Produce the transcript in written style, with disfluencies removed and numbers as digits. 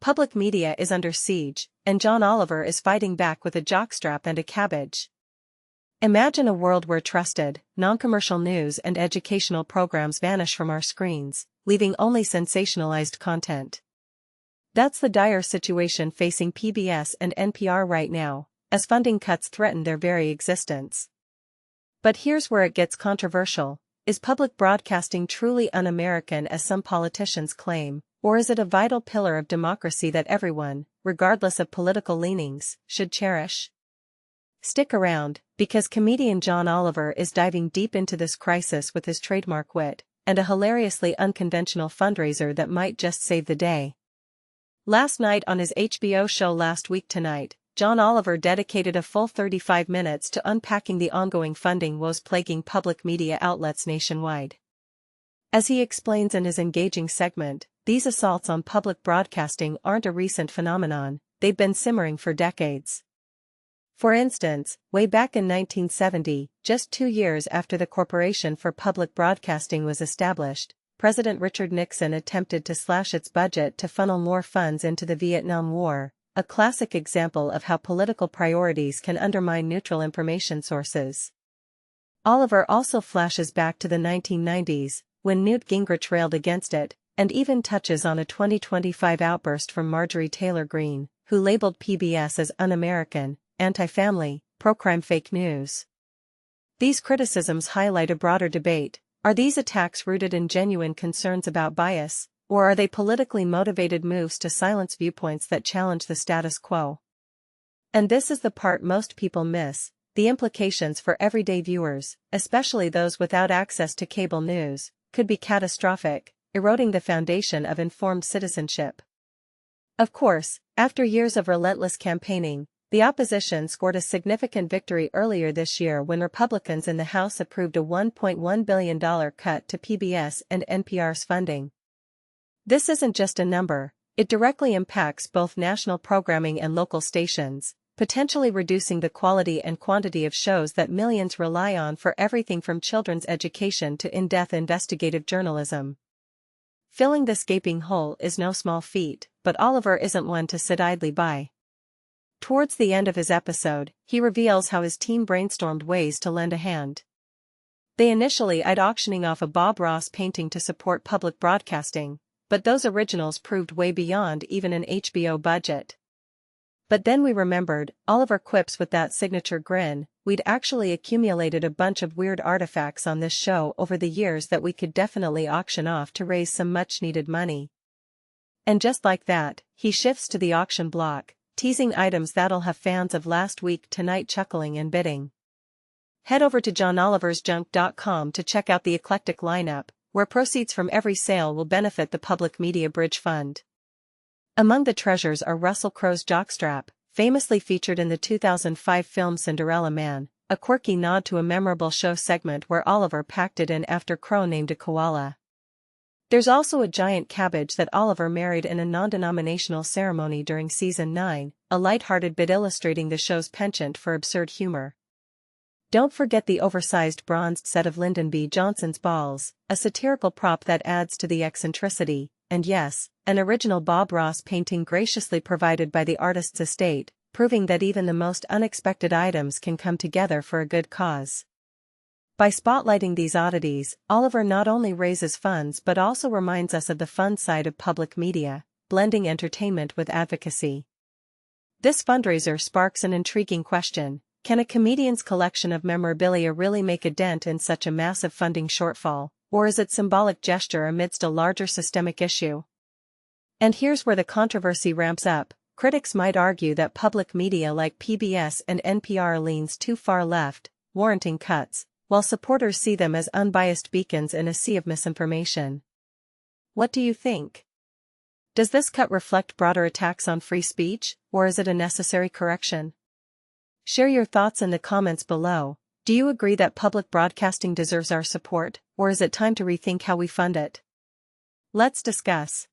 Public media is under siege, and John Oliver is fighting back with a jockstrap and a cabbage. Imagine a world where trusted, non-commercial news and educational programs vanish from our screens, leaving only sensationalized content. That's the dire situation facing PBS and NPR right now, as funding cuts threaten their very existence. But here's where it gets controversial. Is public broadcasting truly un-American as some politicians claim, or is it a vital pillar of democracy that everyone, regardless of political leanings, should cherish? Stick around, because comedian John Oliver is diving deep into this crisis with his trademark wit, and a hilariously unconventional fundraiser that might just save the day. Last night on his HBO show Last Week Tonight, John Oliver dedicated a full 35 minutes to unpacking the ongoing funding woes plaguing public media outlets nationwide. As he explains in his engaging segment, these assaults on public broadcasting aren't a recent phenomenon, they've been simmering for decades. For instance, way back in 1970, just 2 years after the Corporation for Public Broadcasting was established, President Richard Nixon attempted to slash its budget to funnel more funds into the Vietnam War, a classic example of how political priorities can undermine neutral information sources. Oliver also flashes back to the 1990s, when Newt Gingrich railed against it, and even touches on a 2025 outburst from Marjorie Taylor Greene, who labeled PBS as un-American, anti-family, pro-crime fake news. These criticisms highlight a broader debate. Are these attacks rooted in genuine concerns about bias, or are they politically motivated moves to silence viewpoints that challenge the status quo? And this is the part most people miss, the implications for everyday viewers, especially those without access to cable news, could be catastrophic, eroding the foundation of informed citizenship. Of course, after years of relentless campaigning, the opposition scored a significant victory earlier this year when Republicans in the House approved a $1.1 billion cut to PBS and NPR's funding. This isn't just a number, it directly impacts both national programming and local stations, potentially reducing the quality and quantity of shows that millions rely on for everything from children's education to in-depth investigative journalism. Filling this gaping hole is no small feat, but Oliver isn't one to sit idly by. Towards the end of his episode, he reveals how his team brainstormed ways to lend a hand. They initially eyed auctioning off a Bob Ross painting to support public broadcasting, but those originals proved way beyond even an HBO budget. But then we remembered, Oliver quips with that signature grin, we'd actually accumulated a bunch of weird artifacts on this show over the years that we could definitely auction off to raise some much-needed money. And just like that, he shifts to the auction block, teasing items that'll have fans of Last Week Tonight chuckling and bidding. Head over to johnoliversjunk.com to check out the eclectic lineup, where proceeds from every sale will benefit the Public Media Bridge Fund. Among the treasures are Russell Crowe's Jockstrap, famously featured in the 2005 film Cinderella Man, a quirky nod to a memorable show segment where Oliver packed it in after Crowe named a koala. There's also a giant cabbage that Oliver married in a non-denominational ceremony during season 9, a light-hearted bit illustrating the show's penchant for absurd humor. Don't forget the oversized bronzed set of Lyndon B. Johnson's balls, a satirical prop that adds to the eccentricity, and yes, an original Bob Ross painting graciously provided by the artist's estate, proving that even the most unexpected items can come together for a good cause. By spotlighting these oddities, Oliver not only raises funds but also reminds us of the fun side of public media, blending entertainment with advocacy. This fundraiser sparks an intriguing question: can a comedian's collection of memorabilia really make a dent in such a massive funding shortfall, or is it symbolic gesture amidst a larger systemic issue? And here's where the controversy ramps up. Critics might argue that public media like PBS and NPR leans too far left, warranting cuts, while supporters see them as unbiased beacons in a sea of misinformation. What do you think? Does this cut reflect broader attacks on free speech, or is it a necessary correction? Share your thoughts in the comments below. Do you agree that public broadcasting deserves our support, or is it time to rethink how we fund it? Let's discuss.